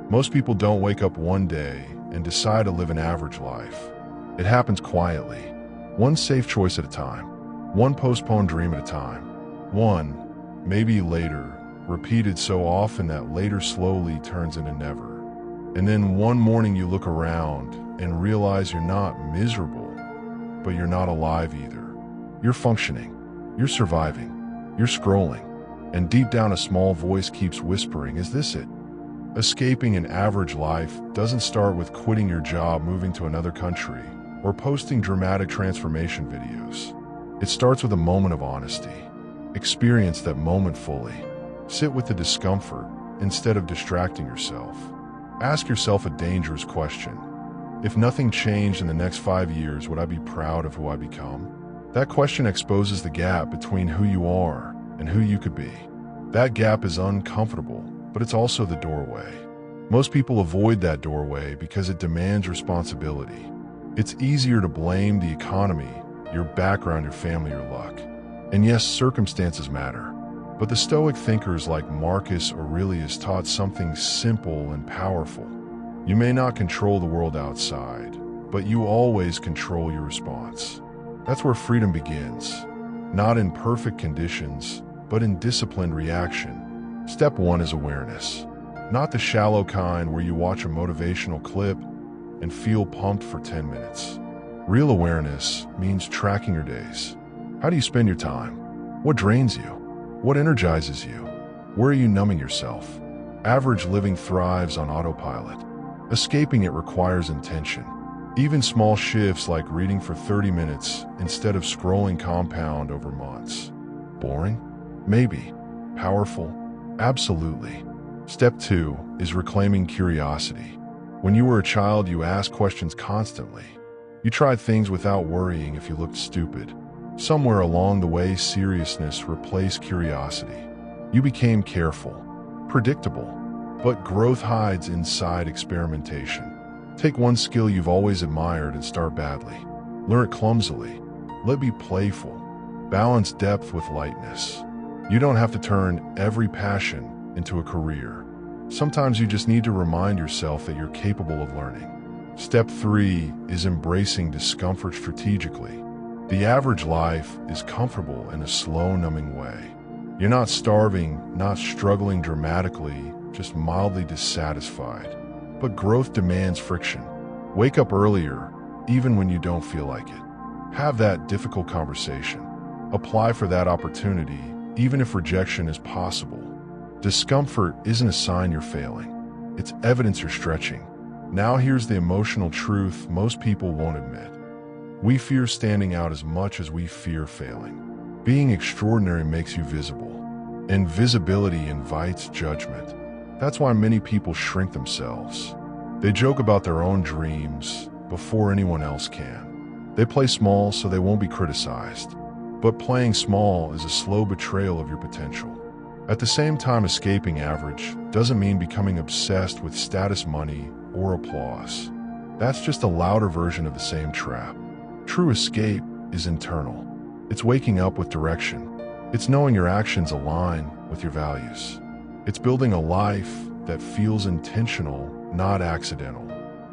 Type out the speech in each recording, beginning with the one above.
Most people don't wake up one day and decide to live an average life. It happens quietly, one safe choice at a time, one postponed dream at a time, one, maybe later, repeated so often that later slowly turns into never. And then one morning you look around and realize you're not miserable, but you're not alive either. You're functioning, you're surviving, you're scrolling, and deep down a small voice keeps whispering, is this it? Escaping an average life doesn't start with quitting your job, moving to another country, or posting dramatic transformation videos. It starts with a moment of honesty. Experience that moment fully. Sit with the discomfort instead of distracting yourself. Ask yourself a dangerous question. If nothing changed in the next 5 years, would I be proud of who I become? That question exposes the gap between who you are and who you could be. That gap is uncomfortable, but it's also the doorway. Most people avoid that doorway because it demands responsibility. It's easier to blame the economy, your background, your family, your luck. And yes, circumstances matter. But the Stoic thinkers like Marcus Aurelius taught something simple and powerful. You may not control the world outside, but you always control your response. That's where freedom begins. Not in perfect conditions, but in disciplined reaction. Step 1 is awareness. Not the shallow kind where you watch a motivational clip and feel pumped for 10 minutes. Real awareness means tracking your days. How do you spend your time? What drains you? What energizes you? Where are you numbing yourself? Average living thrives on autopilot. Escaping it requires intention. Even small shifts like reading for 30 minutes instead of scrolling compound over months. Boring? Maybe. Powerful? Absolutely. Step 2 is reclaiming curiosity. When you were a child, you asked questions constantly. You tried things without worrying if you looked stupid. Somewhere along the way, seriousness replaced curiosity. You became careful, predictable, but growth hides inside experimentation. Take one skill you've always admired and start badly. Learn it clumsily. Let it be playful. Balance depth with lightness. You don't have to turn every passion into a career. Sometimes you just need to remind yourself that you're capable of learning. Step 3 is embracing discomfort strategically. The average life is comfortable in a slow, numbing way. You're not starving, not struggling dramatically, just mildly dissatisfied. But growth demands friction. Wake up earlier, even when you don't feel like it. Have that difficult conversation. Apply for that opportunity, even if rejection is possible. Discomfort isn't a sign you're failing. It's evidence you're stretching. Now here's the emotional truth most people won't admit. We fear standing out as much as we fear failing. Being extraordinary makes you visible, and visibility invites judgment. That's why many people shrink themselves. They joke about their own dreams before anyone else can. They play small so they won't be criticized. But playing small is a slow betrayal of your potential. At the same time, escaping average doesn't mean becoming obsessed with status, money, or applause. That's just a louder version of the same trap. True escape is internal. It's waking up with direction. It's knowing your actions align with your values. It's building a life that feels intentional, not accidental.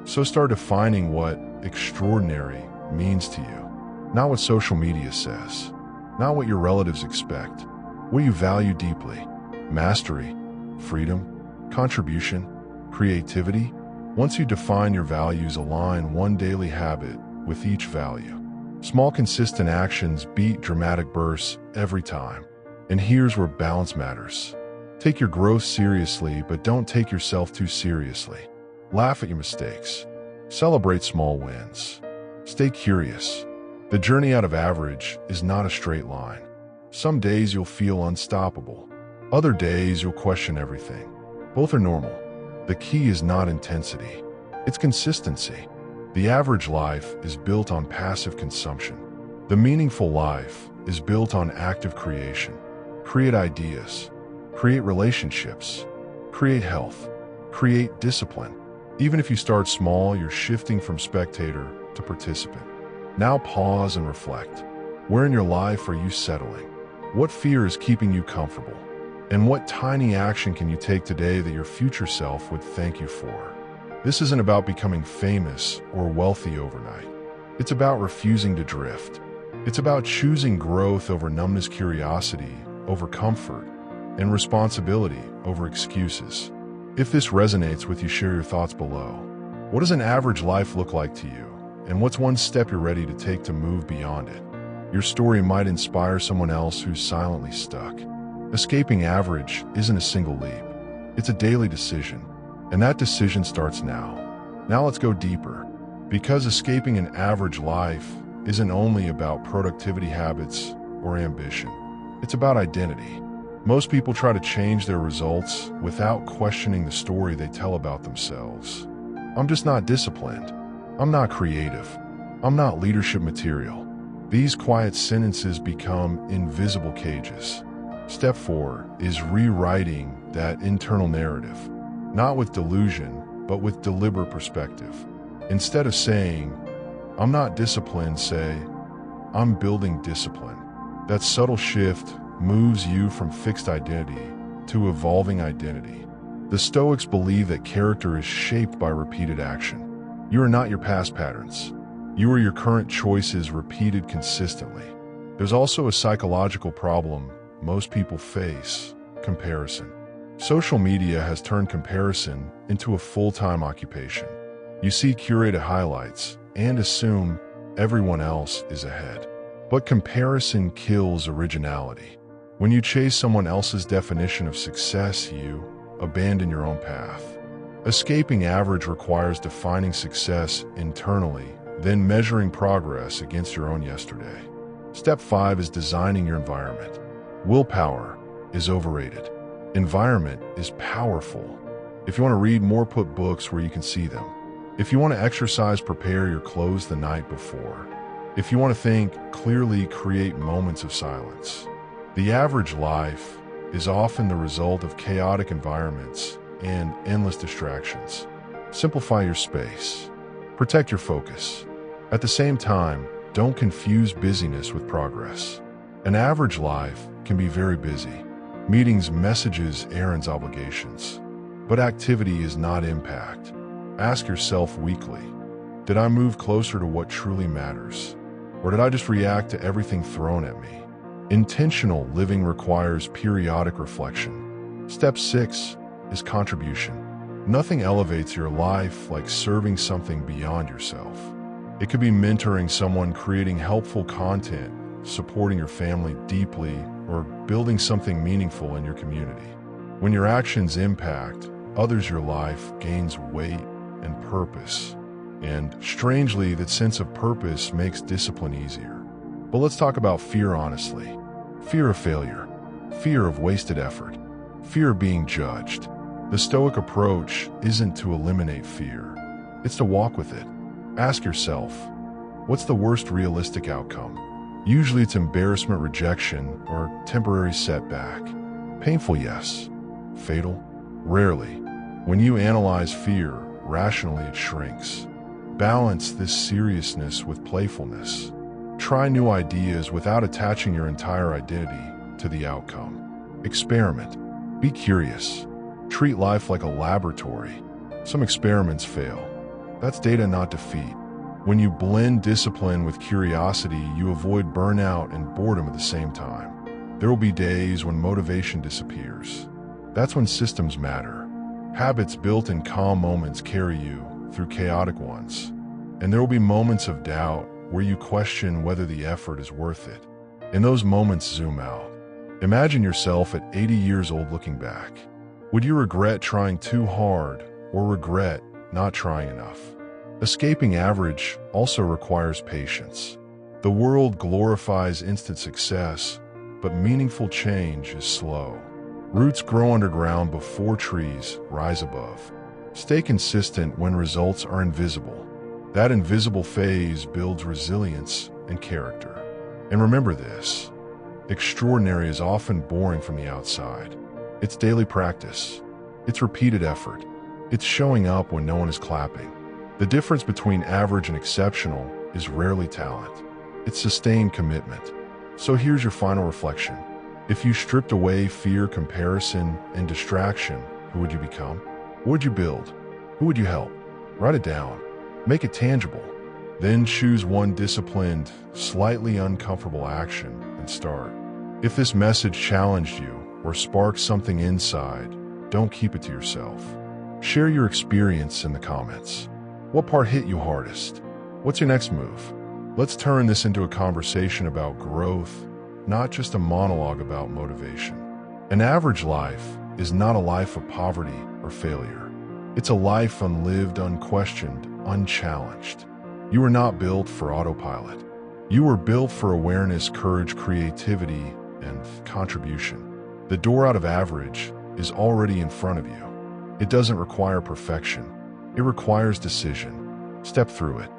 So start defining what extraordinary means to you. Not what social media says. Not what your relatives expect. What you value deeply. Mastery, freedom, contribution, creativity. Once you define your values, align one daily habit with each value. Small, consistent actions beat dramatic bursts every time. And here's where balance matters. Take your growth seriously, but don't take yourself too seriously. Laugh at your mistakes. Celebrate small wins. Stay curious. The journey out of average is not a straight line. Some days you'll feel unstoppable. Other days you'll question everything. Both are normal. The key is not intensity. It's consistency. The average life is built on passive consumption. The meaningful life is built on active creation. Create ideas. Create relationships. Create health. Create discipline. Even if you start small, you're shifting from spectator to participant. Now pause and reflect. Where in your life are you settling? What fear is keeping you comfortable? And what tiny action can you take today that your future self would thank you for? This isn't about becoming famous or wealthy overnight. It's about refusing to drift. It's about choosing growth over numbness, curiosity over comfort, and responsibility over excuses. If this resonates with you, share your thoughts below. What does an average life look like to you? And what's one step you're ready to take to move beyond it? Your story might inspire someone else who's silently stuck. Escaping average isn't a single leap. It's a daily decision. And that decision starts now. Now let's go deeper. Because escaping an average life isn't only about productivity habits or ambition. It's about identity. Most people try to change their results without questioning the story they tell about themselves. I'm just not disciplined. I'm not creative. I'm not leadership material. These quiet sentences become invisible cages. Step 4 is rewriting that internal narrative, not with delusion, but with deliberate perspective. Instead of saying, I'm not disciplined, say, I'm building discipline. That subtle shift moves you from fixed identity to evolving identity. The Stoics believe that character is shaped by repeated action. You are not your past patterns. You are your current choices repeated consistently. There's also a psychological problem most people face: comparison. Social media has turned comparison into a full-time occupation. You see curated highlights and assume everyone else is ahead. But comparison kills originality. When you chase someone else's definition of success, you abandon your own path. Escaping average requires defining success internally, then measuring progress against your own yesterday. Step 5 is designing your environment. Willpower is overrated. Environment is powerful. If you want to read more, put books where you can see them. If you want to exercise, prepare your clothes the night before. If you want to think clearly, create moments of silence. The average life is often the result of chaotic environments and endless distractions. Simplify your space. Protect your focus. At the same time, don't confuse busyness with progress. An average life can be very busy. Meetings, messages, errands, obligations. But activity is not impact. Ask yourself weekly, did I move closer to what truly matters? Or did I just react to everything thrown at me? Intentional living requires periodic reflection. Step 6 is contribution. Nothing elevates your life like serving something beyond yourself. It could be mentoring someone, creating helpful content, supporting your family deeply, or building something meaningful in your community. When your actions impact others, your life gains weight and purpose. And strangely, that sense of purpose makes discipline easier. But let's talk about fear honestly. Fear of failure, fear of wasted effort, fear of being judged. The Stoic approach isn't to eliminate fear, it's to walk with it. Ask yourself, what's the worst realistic outcome? Usually it's embarrassment, rejection, or temporary setback. Painful, yes. Fatal? Rarely. When you analyze fear rationally, it shrinks. Balance this seriousness with playfulness. Try new ideas without attaching your entire identity to the outcome. Experiment. Be curious. Treat life like a laboratory. Some experiments fail. That's data, not defeat. When you blend discipline with curiosity, you avoid burnout and boredom at the same time. There will be days when motivation disappears. That's when systems matter. Habits built in calm moments carry you through chaotic ones. And there will be moments of doubt where you question whether the effort is worth it. In those moments, zoom out. Imagine yourself at 80 years old looking back. Would you regret trying too hard or regret not trying enough? Escaping average also requires patience. The world glorifies instant success, but meaningful change is slow. Roots grow underground before trees rise above. Stay consistent when results are invisible. That invisible phase builds resilience and character. And remember this, extraordinary is often boring from the outside. It's daily practice. It's repeated effort. It's showing up when no one is clapping. The difference between average and exceptional is rarely talent. It's sustained commitment. So here's your final reflection. If you stripped away fear, comparison, and distraction, who would you become? What would you build? Who would you help? Write it down. Make it tangible. Then choose one disciplined, slightly uncomfortable action and start. If this message challenged you or sparked something inside, don't keep it to yourself. Share your experience in the comments. What part hit you hardest? What's your next move? Let's turn this into a conversation about growth, not just a monologue about motivation. An average life is not a life of poverty or failure. It's a life unlived, unquestioned, unchallenged. You were not built for autopilot. You were built for awareness, courage, creativity, and contribution. The door out of average is already in front of you. It doesn't require perfection. It requires decision. Step through it.